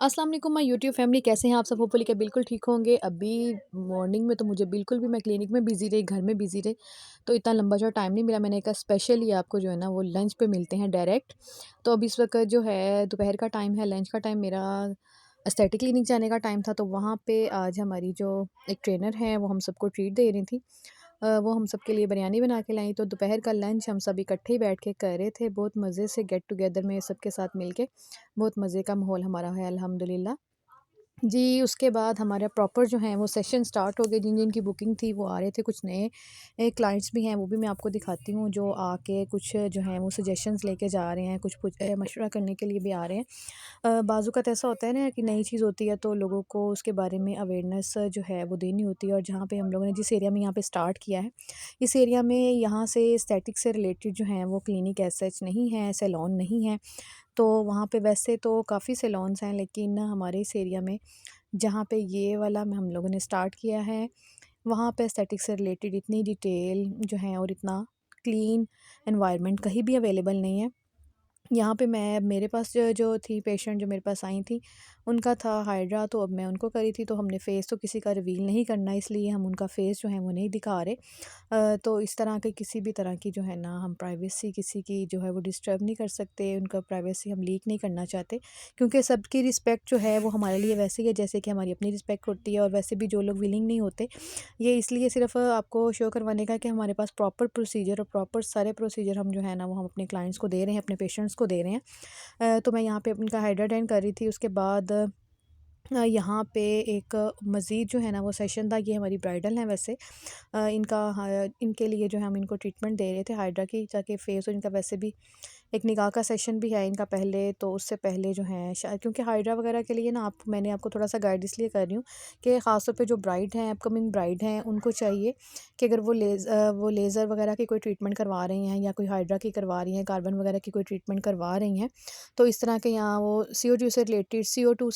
अस्सलाम वालेकुम my YouTube family, कैसे हैं आप सब? होपफुली के बिल्कुल ठीक होंगे। अभी मॉर्निंग में तो मुझे बिल्कुल भी, मैं क्लिनिक में बिज़ी रही, घर में बिज़ी रही, तो इतना लंबा जो टाइम नहीं मिला। मैंने कहा स्पेशली आपको जो है ना वो लंच पे मिलते हैं डायरेक्ट। तो अभी इस वक्त जो है दोपहर का टाइम है, लंच का टाइम मेरा एस्थेटिक क्लिनिक जाने का टाइम था। तो वहाँ पे आज हमारी जो एक ट्रेनर है वो हम सबको ट्रीट दे रही थी। वो हम सब के लिए बिरयानी बना के लाई। तो दोपहर का लंच हम सब इकट्ठे ही बैठ के कर रहे थे, बहुत मज़े से गेट टुगेदर में सबके साथ मिलके। बहुत मज़े का माहौल हमारा है अल्हम्दुलिल्लाह। जी, उसके बाद हमारा प्रॉपर जो है वो सेशन स्टार्ट हो गए। जिन-जिन की बुकिंग थी वो आ रहे थे, कुछ नए क्लाइंट्स भी हैं, वो भी मैं आपको दिखाती हूँ जो आके कुछ जो हैं वो सजेशंस लेके जा रहे हैं, कुछ मशवरा करने के लिए भी आ रहे हैं। बाज़-औक़ात ऐसा होता है ना कि नई चीज़ होती है तो लोगों को उसके बारे में अवेयरनेस जो है वो देनी होती है। और जहाँ पे हम लोगों ने जिस एरिया में यहाँ पे स्टार्ट किया है, इस एरिया में यहाँ से एस्थेटिक से रिलेटेड जो हैं वो क्लिनिक एज़ सच नहीं है, सैलून नहीं है। तो वहाँ पे वैसे तो काफ़ी सैलून्स हैं, लेकिन हमारे इस एरिया में जहाँ पे ये वाला में हम लोगों ने स्टार्ट किया है, वहाँ पे एस्थेटिक से रिलेटेड इतनी डिटेल जो है और इतना क्लीन एनवायरनमेंट कहीं भी अवेलेबल नहीं है। यहाँ पे मैं मेरे पास जो थी पेशेंट जो मेरे पास आई थी, उनका था हाइड्रा, तो अब मैं उनको करी थी। तो हमने फ़ेस तो किसी का रिवील नहीं करना, इसलिए हम उनका फ़ेस जो है वो नहीं दिखा रहे। तो इस तरह के किसी भी तरह की जो है ना, हम प्राइवेसी किसी की जो है वो डिस्टर्ब नहीं कर सकते, उनका प्राइवेसी हम लीक नहीं करना चाहते। क्योंकि सबकी रिस्पेक्ट जो है वो हमारे लिए वैसे ही है जैसे कि हमारी अपनी रिस्पेक्ट होती है। और वैसे भी जो लोग विलिंग नहीं होते, ये इसलिए सिर्फ़ आपको शो करवाने का कि हमारे पास प्रॉपर प्रोसीजर और प्रॉपर सारे प्रोसीजर हम जो है ना वो हम अपने क्लाइंट्स को दे रहे हैं, अपने पेशेंट्स को दे रहे हैं। तो मैं यहाँ पे उनका हाइड्रा अटेंड कर रही थी। उसके बाद यहाँ पे एक मज़ीद जो है ना वो सेशन था। ये हमारी ब्राइडल हैं वैसे। इनके लिए जो है हम इनको ट्रीटमेंट दे रहे थे हाइड्रा की, ताकि फेस, और इनका वैसे भी एक निकाह का सेशन भी है इनका पहले। तो उससे पहले जो है शायद, क्योंकि हाइड्रा वगैरह के लिए ना मैंने आपको थोड़ा सा गाइड इसलिए कर रही हूँ कि ख़ासतौर पे जो ब्राइड हैं, अपकमिंग ब्राइड हैं, उनको चाहिए कि अगर वो लेज़र वगैरह की कोई ट्रीटमेंट करवा रही हैं, या कोई हाइड्रा की करवा रही हैं, कार्बन वगैरह की कोई ट्रीटमेंट करवा रही हैं, तो इस तरह के यहाँ वो CO2 से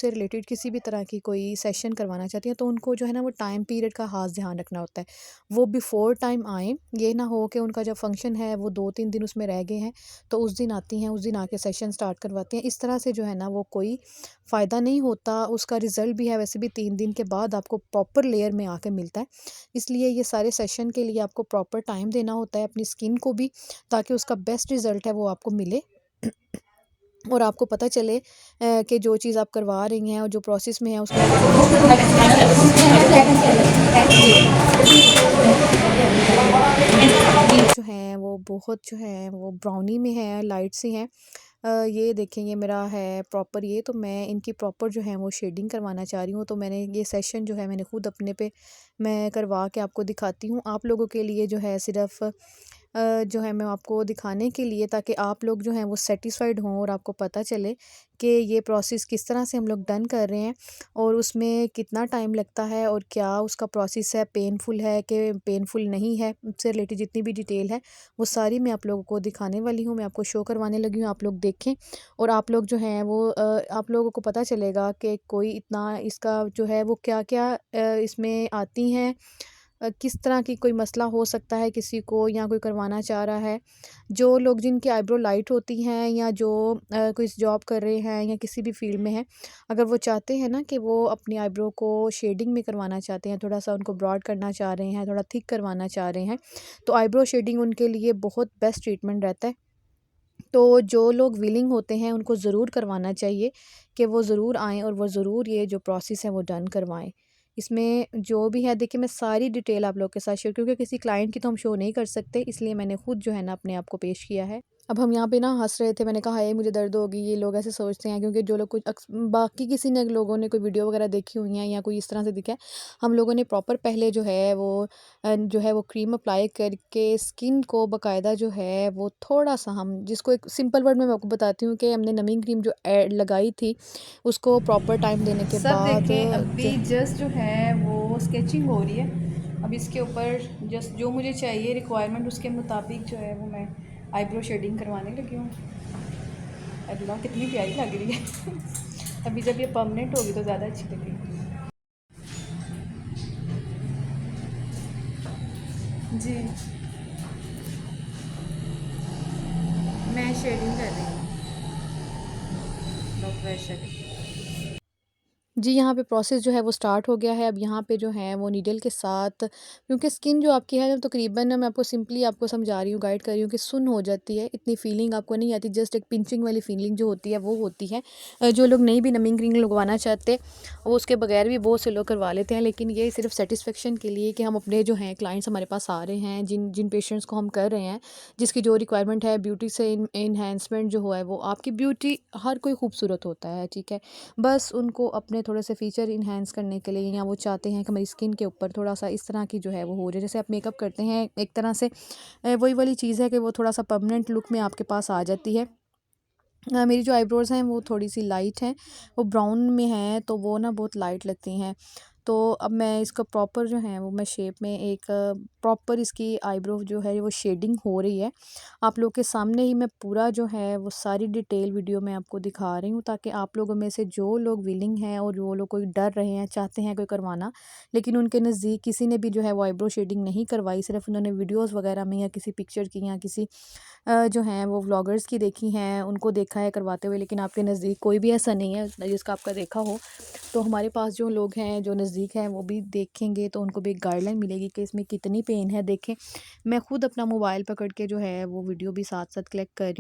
रिलेटेड किसी भी तरह की कोई सेशन करवाना चाहती हैं, तो उनको जो है ना वो टाइम पीरियड का ख़ास ध्यान रखना होता है। वो बिफ़ोर टाइम आएँ, ये ना हो कि उनका जब फंक्शन है वो 2-3 दिन उसमें रह गए हैं, तो उस दिन आती हैं, उस दिन आके सेशन स्टार्ट करवाती हैं। इस तरह से जो है ना वो कोई फ़ायदा नहीं होता। उसका रिज़ल्ट भी है वैसे भी 3 दिन के बाद आपको प्रॉपर लेयर में आके मिलता है। इसलिए ये सारे सेशन के लिए आपको प्रॉपर टाइम देना होता है अपनी स्किन को भी, ताकि उसका बेस्ट रिज़ल्ट है वो आपको मिले। और आपको पता चले कि जो चीज़ आप करवा रही हैं और जो प्रोसेस में है उसका जो हैं वो बहुत जो है वो ब्राउनी में है, लाइट सी हैं। ये देखें, ये मेरा है प्रॉपर, ये तो मैं इनकी प्रॉपर जो है वो शेडिंग करवाना चाह रही हूँ। तो मैंने ये सेशन जो है मैंने खुद अपने पे मैं करवा के आपको दिखाती हूँ। आप लोगों के लिए जो है सिर्फ़ जो है मैं आपको दिखाने के लिए, ताकि आप लोग जो हैं वो सैटिस्फाइड हों और आपको पता चले कि ये प्रोसेस किस तरह से हम लोग डन कर रहे हैं, और उसमें कितना टाइम लगता है, और क्या उसका प्रोसेस है, पेनफुल है कि पेनफुल नहीं है, उससे रिलेटेड जितनी भी डिटेल है वो सारी मैं आप लोगों को दिखाने वाली हूँ, मैं आपको शो करवाने लगी हूँ। आप लोग देखें, और आप लोग जो हैं वो आप लोगों को पता चलेगा कि कोई इतना इसका जो है वो क्या-क्या इसमें आती हैं, किस तरह की कोई मसला हो सकता है किसी को, या कोई करवाना चाह रहा है। जो लोग जिनकी आईब्रो लाइट होती हैं, या जो कोई जॉब कर रहे हैं या किसी भी फील्ड में हैं, अगर वो चाहते हैं ना कि वो अपनी आईब्रो को शेडिंग में करवाना चाहते हैं, थोड़ा सा उनको ब्रॉड करना चाह रहे हैं, थोड़ा थिक करवाना चाह रहे हैं, तो आईब्रो शेडिंग उनके लिए बहुत बेस्ट ट्रीटमेंट रहता है। तो जो लोग विलिंग होते हैं उनको ज़रूर करवाना चाहिए कि वो ज़रूर आएँ, और वो ज़रूर ये जो प्रोसेस है वो डन करवाएँ। इसमें जो भी है देखिए, मैं सारी डिटेल आप लोग के साथ शेयर, क्योंकि किसी क्लाइंट की तो हम शो नहीं कर सकते, इसलिए मैंने खुद जो है ना अपने आप को पेश किया है। अब हम यहाँ पे ना हँस रहे थे, मैंने कहा हाय मुझे दर्द होगी, ये लोग ऐसे सोचते हैं, क्योंकि जो लोग कुछ बाकी किसी ने लोगों ने कोई वीडियो वगैरह देखी हुई हैं या कोई इस तरह से दिखा है, हम लोगों ने प्रॉपर पहले जो है वो क्रीम अप्लाई करके स्किन को बाकायदा जो है वो थोड़ा सा, हम जिसको एक सिंपल वर्ड में मैं आपको बताती हूँ कि हमने नमी क्रीम जो लगाई थी उसको प्रॉपर टाइम देने के सब बाद देखें, जो अभी जस्ट जो है वो स्केचिंग हो रही है। अब इसके ऊपर जस्ट जो मुझे चाहिए रिक्वायरमेंट उसके मुताबिक जो है वो मैं आईब्रो शेडिंग करवाने लगी हूँ। अल्लाह कितनी प्यारी लग रही है। अभी जब ये परमानेंट होगी तो ज़्यादा अच्छी लगेगी। जी, मैं शेडिंग कर रही हूँ, नो प्रेशर। जी, यहाँ पे प्रोसेस जो है वो स्टार्ट हो गया है। अब यहाँ पे जो है वो नीडल के साथ, क्योंकि स्किन जो आपकी है तकरीबन, मैं आपको सिंपली आपको समझा रही हूँ, गाइड कर रही हूँ कि सुन्न हो जाती है, इतनी फीलिंग आपको नहीं आती, जस्ट एक पिंचिंग वाली फीलिंग जो होती है वो होती है। जो लोग नहीं भी नमिंग क्रीम लगवाना चाहते, वो उसके बगैर भी बहुत से लोग करवा लेते हैं, लेकिन ये सिर्फ सेटिस्फेक्शन के लिए कि हम अपने जो हैं क्लाइंट्स हमारे पास आ रहे हैं, जिन जिन पेशेंट्स को हम कर रहे हैं, जिसकी जो रिक्वायरमेंट है ब्यूटी से इन्हेंसमेंट जो है वो, आपकी ब्यूटी हर कोई खूबसूरत होता है, ठीक है। बस उनको अपने थोड़े से फीचर इन्हेंस करने के लिए, या वो चाहते हैं कि हमारी स्किन के ऊपर थोड़ा-सा इस तरह की जो है वो हो जाए। जैसे आप मेकअप करते हैं एक तरह से, वही वाली चीज़ है कि वो थोड़ा-सा परमानेंट लुक में आपके पास आ जाती है। मेरी जो आईब्रोज़ हैं वो थोड़ी-सी लाइट हैं, वो ब्राउन में हैं, तो वो ना बहुत लाइट लगती हैं। तो अब मैं इसका प्रॉपर जो है वो मैं शेप में एक प्रॉपर इसकी आईब्रो जो है वो शेडिंग हो रही है। आप लोग के सामने ही मैं पूरा जो है वो सारी डिटेल वीडियो में आपको दिखा रही हूँ, ताकि आप लोगों में से जो लोग विलिंग हैं और जो लोग कोई डर रहे हैं, चाहते हैं कोई करवाना, लेकिन उनके नज़दीक किसी ने भी जो है वो आईब्रो शेडिंग नहीं करवाई, सिर्फ़ उन्होंने वीडियोज़ वगैरह में या किसी पिक्चर की या किसी जो हैं वो व्लॉगर्स की देखी हैं, उनको देखा है करवाते हुए, लेकिन आपके नज़दीक कोई भी ऐसा नहीं है जिसका आपका देखा हो। तो हमारे पास जो लोग हैं, जो नज़दीक हैं, वो भी देखेंगे तो उनको भी एक गाइडलाइन मिलेगी कि इसमें कितनी पेन है। देखें, मैं खुद अपना मोबाइल पकड़ के जो है वो वीडियो भी साथ-साथ क्लिक कर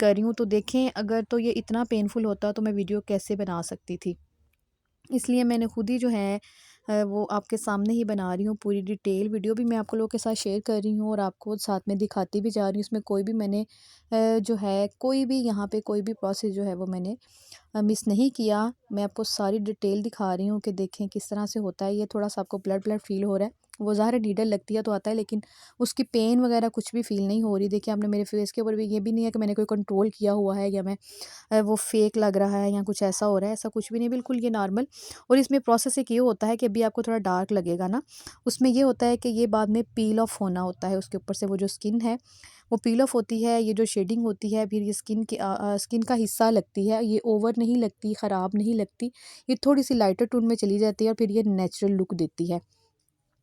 रही हूँ, तो देखें, अगर तो ये इतना पेनफुल होता तो मैं वीडियो कैसे बना सकती थी। इसलिए मैंने खुद ही जो है वो आपके सामने ही बना रही हूँ, पूरी डिटेल वीडियो भी मैं आपको लोगों के साथ शेयर कर रही हूँ और आपको साथ में दिखाती भी जा रही हूँ। इसमें कोई भी मैंने जो है कोई भी यहाँ पे कोई भी प्रोसेस जो है वो मैंने मिस नहीं किया। मैं आपको सारी डिटेल दिखा रही हूँ कि देखें किस तरह से होता है। ये थोड़ा-सा आपको ब्लड ब्लड फ़ील हो रहा है। वो ज़ाहिर है नीडल लगती है तो आता है, लेकिन उसकी पेन वगैरह कुछ भी फ़ील नहीं हो रही। देखिए, आपने मेरे फेस के ऊपर भी, ये भी नहीं है कि मैंने कोई कंट्रोल किया हुआ है या मैं वो फेक लग रहा है या कुछ ऐसा हो रहा है, ऐसा कुछ भी नहीं, बिल्कुल ये नॉर्मल। और इसमें प्रोसेस एक ये होता है कि अभी आपको थोड़ा डार्क लगेगा ना, उसमें ये होता है कि ये बाद में पील ऑफ होना होता है, उसके ऊपर से वो जो स्किन है वो पील ऑफ होती है। ये जो शेडिंग होती है, फिर ये स्किन का हिस्सा लगती है, ये ओवर नहीं लगती, ख़राब नहीं लगती, ये थोड़ी सी लाइटर टोन में चली जाती है और फिर ये नेचुरल लुक देती है।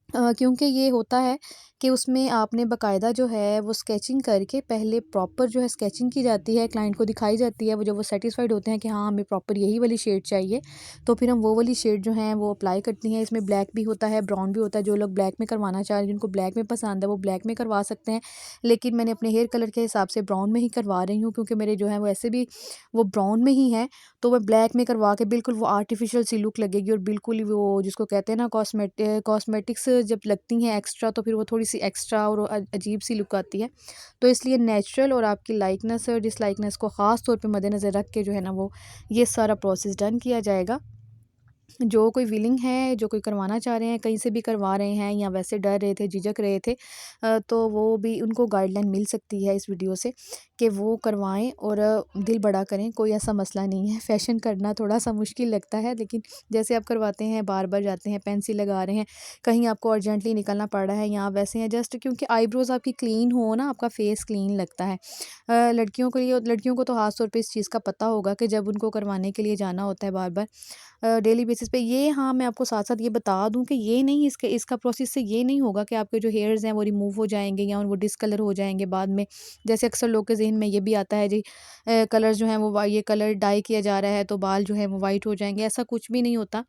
क्योंकि ये होता है कि उसमें आपने बाकायदा जो है वो स्केचिंग करके पहले प्रॉपर जो है स्केचिंग की जाती है, क्लाइंट को दिखाई जाती है, वो जब वो सेटिस्फाइड होते हैं कि हाँ, हमें प्रॉपर यही वाली शेड चाहिए, तो फिर हम वो वाली शेड जो है वो अप्लाई करती हैं। इसमें ब्लैक भी होता है, ब्राउन भी होता है। जो लोग ब्लैक में करवाना चाह रहे हैं, जिनको ब्लैक में पसंद है, वो ब्लैक में करवा सकते हैं, लेकिन मैंने अपने हेयर कलर के हिसाब से ब्राउन में ही करवा रही हूँ, क्योंकि मेरे जो है वो ऐसे भी वो ब्राउन में ही है। तो मैं ब्लैक में करवा के बिल्कुल वो आर्टिफिशियल सी लुक लगेगी, और बिल्कुल ही वो जिसको कहते हैं ना, कॉस्मेटिक्स जब लगती हैं एक्स्ट्रा, तो फिर वो थोड़ी सी एक्स्ट्रा और अजीब सी लुक आती है। तो इसलिए नेचुरल और आपकी लाइकनेस और डिसलाइकनेस को ख़ास तौर पे मद्देनज़र रख के जो है ना वो ये सारा प्रोसेस डन किया जाएगा। जो कोई विलिंग है, जो कोई करवाना चाह रहे हैं, कहीं से भी करवा रहे हैं या वैसे डर रहे थे, झिझक रहे थे, तो वो भी उनको गाइडलाइन मिल सकती है इस वीडियो से, कि वो करवाएं और दिल बड़ा करें। कोई ऐसा मसला नहीं है। फ़ैशन करना थोड़ा-सा मुश्किल लगता है, लेकिन जैसे आप करवाते हैं, बार-बार जाते हैं, पेंसिल लगा रहे हैं, कहीं आपको अर्जेंटली निकलना पड़ रहा है, या वैसे हैं जस्ट क्योंकि आईब्रोज़ आपकी क्लीन हो ना, आपका फेस क्लीन लगता है। लड़कियों को तो ख़ास तौर पे इस चीज़ का पता होगा कि जब उनको करवाने के लिए जाना होता है बार-बार डेली बेसिस पे। ये हाँ, मैं आपको साथ-साथ ये बता दूँ कि ये नहीं, इसके इसका प्रोसेस से ये नहीं होगा कि आपके जो हेयर्स हैं वो रिमूव हो जाएँगे या वो डिसकलर हो जाएँगे बाद में। जैसे अक्सर लोग के ज़हन में ये भी आता है जी, कलर्स जो हैं वो ये कलर डाई किया जा रहा है तो बाल जो है वो वाइट हो जाएँगे, ऐसा कुछ भी नहीं होता।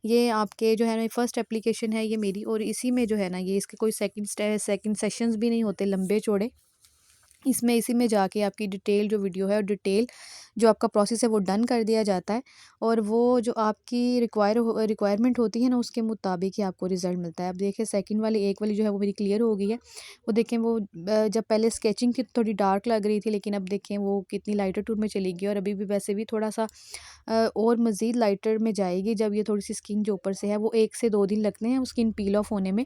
ये आपके जो है ना फर्स्ट एप्लीकेशन है ये मेरी, और इसी में जो है ना ये इसके कोई सेकंड सेशंस भी नहीं होते लंबे-चौड़े। इसमें इसी में जाके आपकी डिटेल जो वीडियो है और डिटेल जो आपका प्रोसेस है वो डन कर दिया जाता है, और वो जो आपकी रिक्वायरमेंट होती है ना, उसके मुताबिक ही आपको रिज़ल्ट मिलता है। अब देखिए, सेकंड वाली एक वाली जो है वो मेरी क्लियर हो गई है। वो देखें, वो जब पहले स्केचिंग की थोड़ी डार्क लग रही थी, लेकिन अब देखें वो कितनी लाइटर टोन में चली गई, और अभी भी वैसे भी थोड़ा-सा और मज़ीद लाइटर में जाएगी जब ये थोड़ी-सी स्किन जो ऊपर से है वो 1 से 2 दिन लगते हैं वो स्किन पील ऑफ होने में।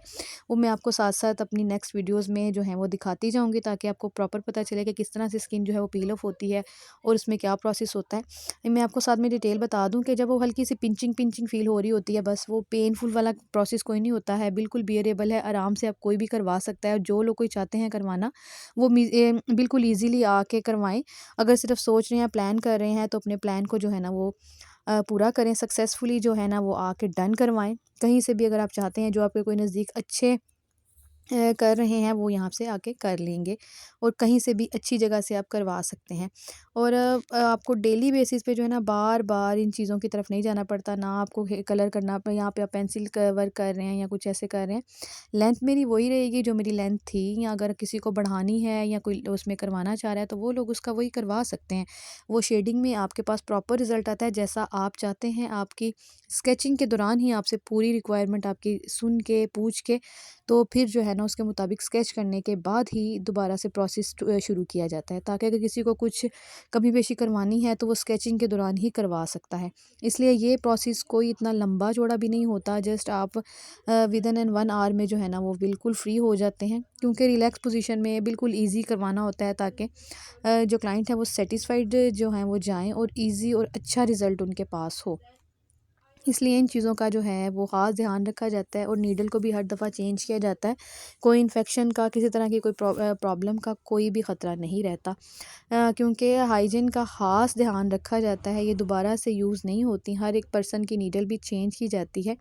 वो मैं आपको साथ-साथ अपनी नेक्स्ट वीडियोज़ में जो है वो दिखाती जाऊँगी, ताकि आपको प्रॉपर पता चले कि किस तरह से स्किन जो है वो पील ऑफ होती है और इसमें क्या प्रोसेस होता है। मैं आपको साथ में डिटेल बता दूँ कि जब वो हल्की सी पिंचिंग पिंचिंग फ़ील हो रही होती है, बस वो पेनफुल वाला प्रोसेस कोई नहीं होता है, बिल्कुल बियरेबल है, आराम से आप कोई भी करवा सकता है। और जो लोग कोई चाहते हैं करवाना, वो बिल्कुल ईज़िली आके करवाएँ। अगर सिर्फ सोच रहे हैं, प्लान कर रहे हैं, तो अपने प्लान को जो है ना वो पूरा करें सक्सेसफुली, जो है ना वो आके डन करवाएँ। कहीं से भी अगर आप चाहते हैं, जो आपके कोई नज़दीक अच्छे कर रहे हैं वो यहाँ से आके कर लेंगे और कहीं से भी अच्छी जगह से आप करवा सकते हैं। और आपको डेली बेसिस पे जो है ना बार-बार इन चीज़ों की तरफ नहीं जाना पड़ता, ना आपको हे कलर करना प यहाँ पे आप पेंसिल क वर्क कर रहे हैं या कुछ ऐसे कर रहे हैं। लेंथ मेरी वही रहेगी जो मेरी लेंथ थी, या अगर किसी को बढ़ानी है या कोई उसमें करवाना चाह रहा है तो वो लोग उसका वही करवा सकते हैं। वो शेडिंग में आपके पास प्रॉपर रिज़ल्ट आता है जैसा आप चाहते हैं। आपकी स्केचिंग के दौरान ही आपसे पूरी रिक्वायरमेंट आपकी सुन के, पूछ के, तो फिर जो है ना उसके मुताबिक स्केच करने के बाद ही दोबारा से प्रोसेस शुरू किया जाता है, ताकि अगर किसी को कुछ कमी पेशी करवानी है तो वो स्केचिंग के दौरान ही करवा सकता है। इसलिए ये प्रोसेस कोई इतना लंबा चौड़ा भी नहीं होता। जस्ट आप विदिन इन 1 आवर में जो है ना वो बिल्कुल फ्री हो जाते हैं, क्योंकि रिलैक्स पोजीशन में बिल्कुल ईज़ी करवाना होता है, ताकि जो क्लाइंट है वो सेटिस्फाइड जो हैं वो जाएँ और ईज़ी और अच्छा रिज़ल्ट उनके पास हो। इसलिए इन चीज़ों का जो है वो ख़ास ध्यान रखा जाता है और नीडल को भी हर दफ़ा चेंज किया जाता है। कोई इन्फेक्शन का, किसी तरह की कोई प्रॉब्लम का कोई भी ख़तरा नहीं रहता, क्योंकि हाइजीन का ख़ास ध्यान रखा जाता है। ये दोबारा से यूज़ नहीं होती, हर एक पर्सन की नीडल भी चेंज की जाती है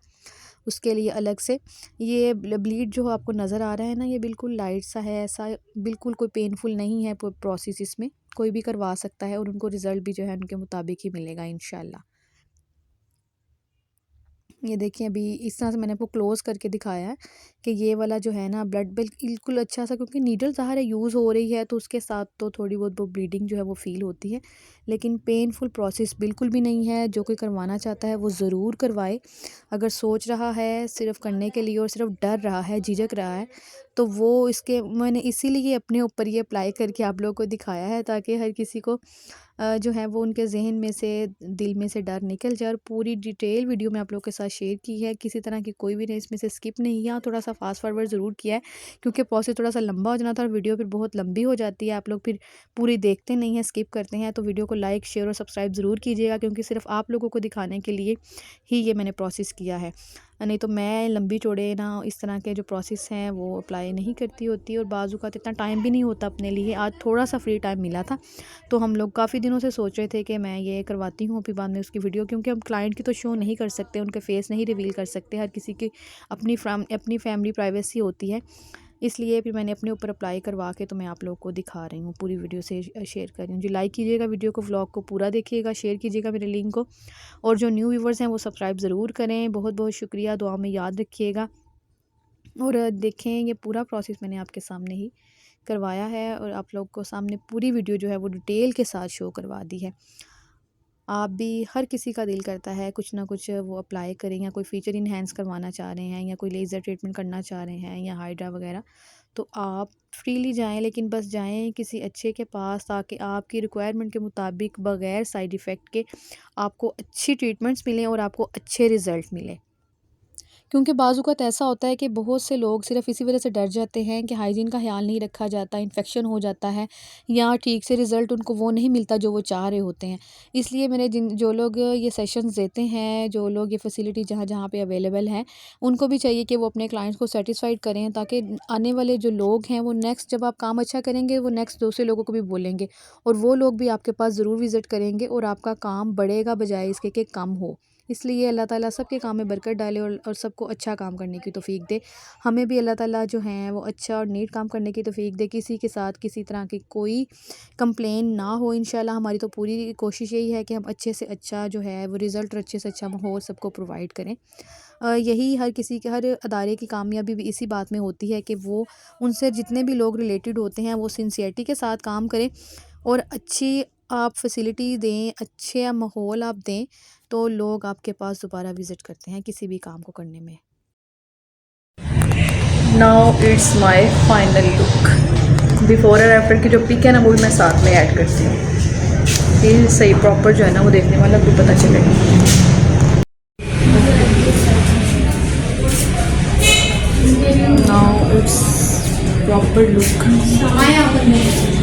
उसके लिए अलग से। ये ब्लीड जो आपको नज़र आ रहा है ना, ये बिल्कुल लाइट सा है, ऐसा बिल्कुल कोई पेनफुल नहीं है प्रोसेस इसमें। कोई भी करवा सकता है और उनको रिज़ल्ट भी जो है उनके मुताबिक ही मिलेगा इंशाल्लाह। ये देखिए अभी इस तरह से मैंने आपको क्लोज़ करके दिखाया है कि ये वाला जो है ना ब्लड बिल्कुल अच्छा सा, क्योंकि नीडल ज़ाहिर है यूज़ हो रही है तो उसके साथ तो थोड़ी बहुत वो ब्लीडिंग जो है वो फ़ील होती है, लेकिन पेनफुल प्रोसेस बिल्कुल भी नहीं है। जो कोई करवाना चाहता है वो ज़रूर करवाए। अगर सोच रहा है सिर्फ़ करने के लिए और सिर्फ डर रहा है, झिझक रहा है, तो वो इसके मैंने इसीलिए अपने ऊपर ये अप्लाई करके आप लोगों को दिखाया है, ताकि हर किसी को जो है वो उनके ज़हन में से, दिल में से डर निकल जाए। और पूरी डिटेल वीडियो मैं आप लोगों के साथ शेयर की है, किसी तरह की कोई भी नहीं इसमें से स्किप नहीं किया। थोड़ा सा फास्ट फॉरवर्ड ज़रूर किया है, क्योंकि प्रोसेस थोड़ा सा लंबा हो जाना था और वीडियो फिर बहुत लंबी हो जाती है, आप लोग फिर पूरी देखते नहीं हैं, स्किप करते हैं। तो वीडियो को लाइक, शेयर और सब्सक्राइब ज़रूर कीजिएगा, क्योंकि सिर्फ आप लोगों को दिखाने के लिए ही ये मैंने प्रोसेस किया है। नहीं तो मैं लंबी चौड़े ना इस तरह के जो प्रोसेस हैं वो अप्लाई नहीं करती होती, और बाज़ औक़ात इतना टाइम भी नहीं होता अपने लिए। आज थोड़ा सा फ्री टाइम मिला था, तो हम लोग काफ़ी दिनों से सोच रहे थे कि मैं ये करवाती हूँ फिर बाद में उसकी वीडियो, क्योंकि हम क्लाइंट की तो शो नहीं कर सकते, उनके फेस नहीं रिवील कर सकते, हर किसी की अपनी फैमिली प्राइवेसी होती है। इसलिए फिर मैंने अपने ऊपर अप्लाई करवा के तो मैं आप लोगों को दिखा रही हूँ, पूरी वीडियो से शेयर कर रही हूँ जी। लाइक कीजिएगा वीडियो को, व्लॉग को पूरा देखिएगा, शेयर कीजिएगा मेरे लिंक को, और जो न्यू व्यूवर्स हैं वो सब्सक्राइब ज़रूर करें। बहुत बहुत शुक्रिया, दुआ में याद रखिएगा। और देखें ये पूरा प्रोसेस मैंने आपके सामने ही करवाया है, और आप लोग को सामने पूरी वीडियो जो है वो डिटेल के साथ शो करवा दी है। आप भी, हर किसी का दिल करता है कुछ ना कुछ वो अप्लाई करें, या कोई फ़ीचर इन्हेंस करवाना चाह रहे हैं, या कोई लेज़र ट्रीटमेंट करना चाह रहे हैं, या हाइड्रा वगैरह, तो आप फ्रीली जाएं, लेकिन बस जाएं किसी अच्छे के पास, ताकि आपकी रिक्वायरमेंट के मुताबिक बग़ैर साइड इफ़ेक्ट के आपको अच्छी ट्रीटमेंट्स मिलें और आपको अच्छे रिज़ल्ट मिलें। क्योंकि बाज़ औक़ात ऐसा होता है कि बहुत से लोग सिर्फ़ इसी वजह से डर जाते हैं कि हाइजीन का ख़्याल नहीं रखा जाता, इन्फेक्शन हो जाता है, या ठीक से रिज़ल्ट उनको वो नहीं मिलता जो वो चाह रहे होते हैं। इसलिए मेरे जो लोग ये सेशंस देते हैं, जो लोग ये फैसिलिटी जहाँ-जहाँ पे अवेलेबल है, उनको भी चाहिए कि वो अपने क्लाइंट्स को सैटिस्फाइड करें, ताकि आने वाले जो लोग हैं वो नेक्स्ट जब आप काम अच्छा करेंगे वो नेक्स्ट दूसरे लोगों को भी बोलेंगे, और वो लोग भी आपके पास ज़रूर विज़िट करेंगे, और आपका काम बढ़ेगा बजाय इसके कि कम हो। इसलिए अल्लाह ताला सबके काम में बरकत डाले, और सबको अच्छा काम करने की तौफ़ीक दे। हमें भी अल्लाह ताला जो है वो अच्छा और नीट काम करने की तौफ़ीक दे। किसी के साथ किसी तरह की कोई कंप्लेन ना हो इंशाल्लाह। हमारी तो पूरी कोशिश यही है कि हम अच्छे से अच्छा जो है वो रिज़ल्ट और अच्छे से अच्छा माहौल सबको प्रोवाइड करें। यही हर किसी के, हर अदारे की कामयाबी भी इसी बात में होती है कि वो, उनसे जितने भी लोग रिलेटेड होते हैं वो सिंसियरिटी के साथ काम करें, और अच्छी आप फैसिलिटी दें, अच्छा माहौल आप दें, तो लोग आपके पास दोबारा विज़िट करते हैं किसी भी काम को करने में। Now it's my final look. Before और आफ्टर की जो पिक है ना वो भी मैं साथ में ऐड करती हूँ, ये सही प्रॉपर जो है ना वो देखने वाला भी पता चलेगा। Now it's proper look.